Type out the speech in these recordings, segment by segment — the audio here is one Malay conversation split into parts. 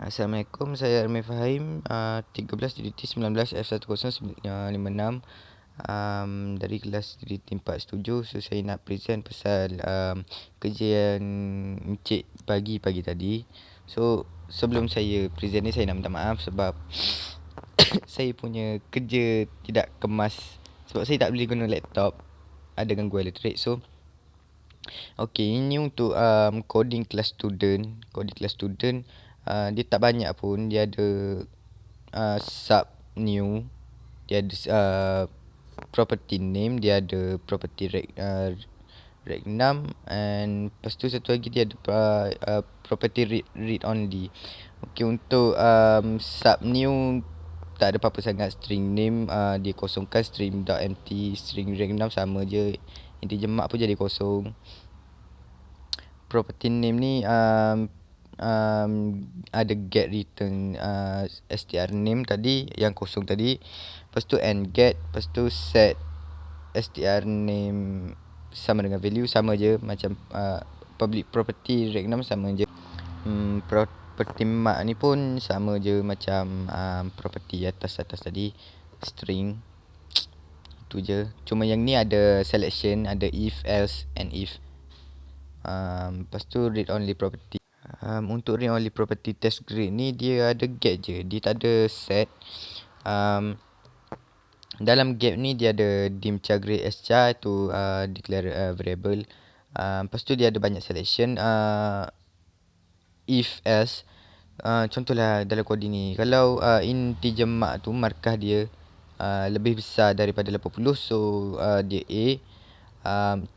Assalamualaikum, saya Armi Fahim, 13 DDT 19 F1056, dari kelas DDT 47. So saya nak present pasal kerja yang Encik pagi tadi. So sebelum saya present ni, saya nak minta maaf sebab saya punya kerja tidak kemas sebab saya tak boleh guna laptop, ada gangguan elektrik. So ini untuk coding kelas student. Dia tak banyak pun. Dia ada sub new, dia ada property name, dia ada property reg 6, and lepas tu satu lagi dia ada property read only. Untuk sub new tak ada apa-apa sangat. String name dia kosongkan, string .empty. String reg 6 sama je, integer mark pun jadi kosong. Property name ni ada get return str name tadi yang kosong tadi. Lepas tu and get, lepas tu set str name sama dengan value, sama je macam public property reg 6 sama je. Property mark ni pun sama je macam property atas tadi, string. Itu je. Cuma yang ni ada selection, ada if, else and if. Lepas tu read only property. Untuk read only property test grade ni dia ada get je, dia tak ada set. Dalam get ni dia ada dim char grade s char, tu declare variable. Lepas tu dia ada banyak selection, if, else. Contohlah dalam coding ni, kalau integer mark tu markah dia lebih besar daripada 80, so dia A.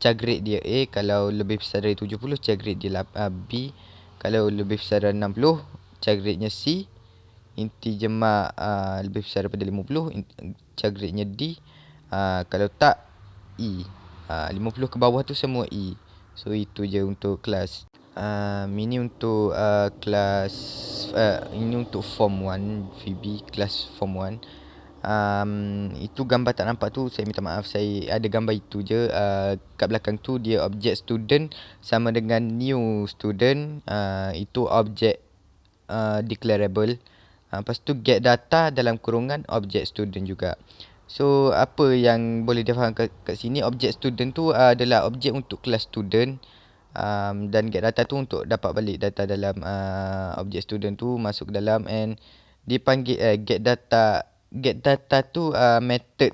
Char grade dia A. Kalau lebih besar dari 70, char grade dia B. Kalau lebih besar dari 60, char grade nya C. Integer mark lebih besar daripada 50, char grade nya D. Kalau tak, E. 50 ke bawah tu semua E. So itu je untuk kelas. Ini untuk kelas ini untuk form 1 VB, kelas form 1. Itu gambar tak nampak tu, saya minta maaf, saya ada gambar itu je. Kat belakang tu dia object student sama dengan new student, itu object declarable. Lepas tu get data dalam kurungan object student juga. So apa yang boleh difaham kat sini, object student tu adalah objek untuk kelas student, dan get data tu untuk dapat balik data dalam object student tu masuk ke dalam, and dipanggil get data tu method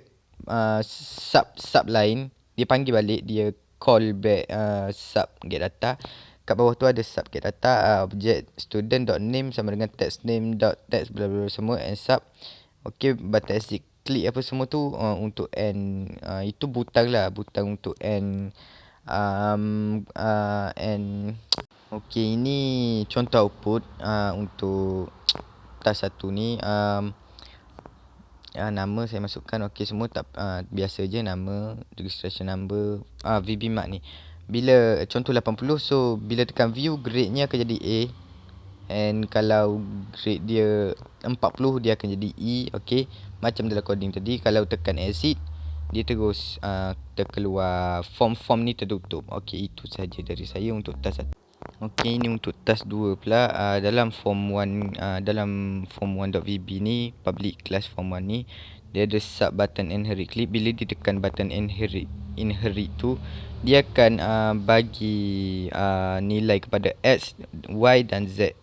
sub lain, dia panggil balik, dia call back sub get data. Kat bawah tu ada sub get data, object student.name sama dengan text name.text bla bla semua, and sub. Button exit, klik apa semua tu untuk end. Itu butang untuk end. Ini contoh output untuk task 1 ni. Nama saya masukkan, semua tak biasa je, nama, registration number, VB mark ni. Bila contoh 80, so bila tekan view, grade nya akan jadi A, and kalau grade dia 40, dia akan jadi E. Macam dalam coding tadi, kalau tekan exit, dia terus terkeluar, form ni tertutup. Itu saja dari saya untuk task 1. Ini untuk task 2 pula. Dalam form 1.vb ni, public class form 1 ni, dia ada sub button inherit clip. Bila ditekan button inherit tu, dia akan bagi nilai kepada X, Y dan Z.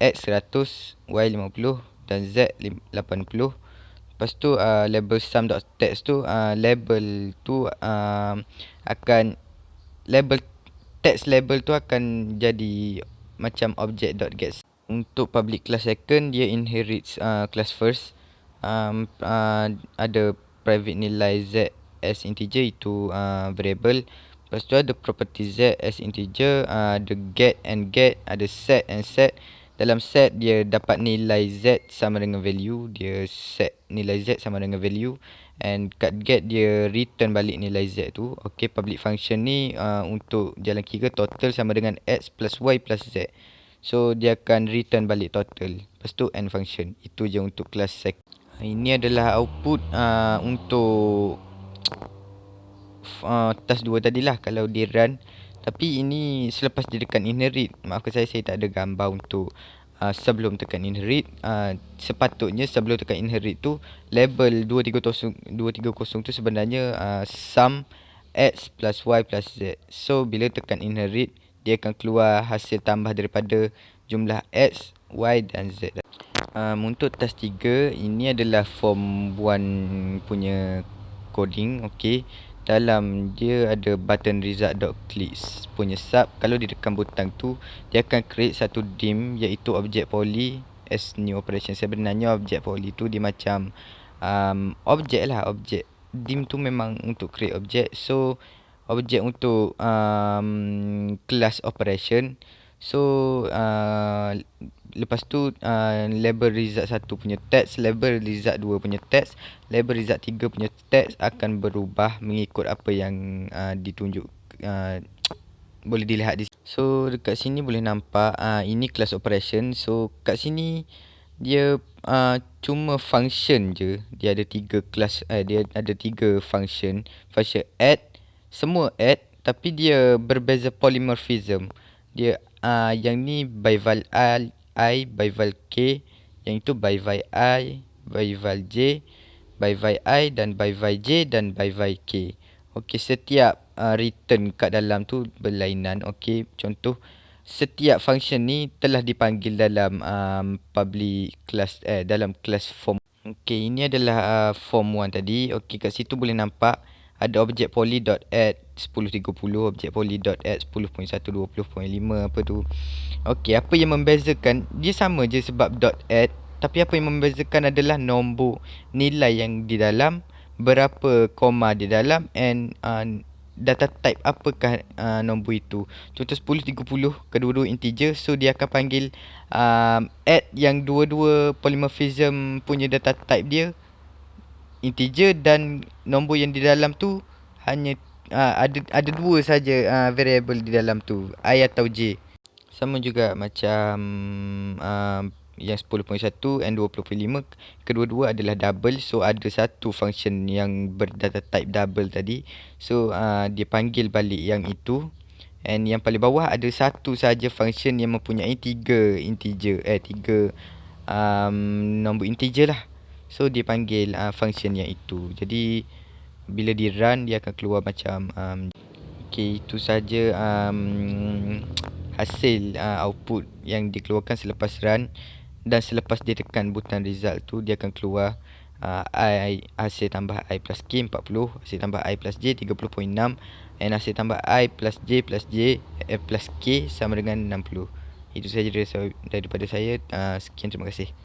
X 100, Y 50 dan Z 80. Lepas tu label sum.text tu, label tu akan text label tu akan jadi macam object.get. Untuk public class second, dia inherits class first. Ada private nilai Z as integer, itu variable. Lepas tu ada property Z as integer, ada get and get, ada set and set. Dalam set dia dapat nilai Z sama dengan value, dia set nilai Z sama dengan value, and kat get dia return balik nilai Z tu. Public function ni untuk jalan kira total sama dengan X plus Y plus Z. So dia akan return balik total. Lepas tu end function. Itu je untuk kelas sec. Ini adalah output untuk task 2 tadilah kalau dia run. Tapi ini selepas dia tekan inherit. Maafkan saya tak ada gambar untuk sebelum tekan inherit. Sepatutnya sebelum tekan inherit tu label 230 tu sebenarnya sum x plus y plus z. So bila tekan inherit, dia akan keluar hasil tambah daripada jumlah x, y dan z. Untuk task 3, ini adalah form 1 punya coding. Okey, dalam dia ada button result.clicks punya sub. Kalau ditekan butang tu, dia akan create satu dim, iaitu object poly as new operation. Sebenarnya object poly tu dia macam objek lah. Objek dim tu memang untuk create objek. So objek untuk class operation. So lepas tu label result 1 punya text, label result 2 punya text, label result 3 punya text akan berubah mengikut apa yang ditunjuk, boleh dilihat di sini. So dekat sini boleh nampak ini class operation. So kat sini dia cuma function je. Dia ada 3 class, dia ada 3 function. Function add, semua add, tapi dia berbeza polymorphism. Dia yang ni by val I, by val k, yang itu by val I, by val j, by val I dan by val j dan by val k. Okey, setiap return kat dalam tu berlainan. Okey, contoh setiap function ni telah dipanggil dalam public class, dalam class form. Okey, ini adalah form 1 tadi. Okey, kat situ boleh nampak ada objek poly.add 1030, objek poly.add 10.120.5 apa tu. Okey, apa yang membezakan, dia sama je sebab .add, tapi apa yang membezakan adalah nombor nilai yang di dalam, berapa koma di dalam, and data type apakah nombor itu. Contoh 1030, kedua-dua integer, so dia akan panggil add yang dua-dua polymorphism punya data type dia integer, dan nombor yang di dalam tu hanya ada dua saja variable di dalam tu, I atau j. Sama juga macam yang 10.1 and 20.5, kedua-dua adalah double. So ada satu function yang berdata type double tadi, so dia panggil balik yang itu. And yang paling bawah ada satu saja function yang mempunyai 3 integer, 3 nombor integer lah. So dia panggil function yang itu. Jadi bila di run, dia akan keluar macam okey, itu saja hasil output yang dikeluarkan selepas run. Dan selepas dia tekan butang result tu, dia akan keluar I, hasil tambah I plus K 40, hasil tambah I plus J 30.6, and hasil tambah I plus J plus K sama dengan 60. Itu saja daripada saya. Sekian, terima kasih.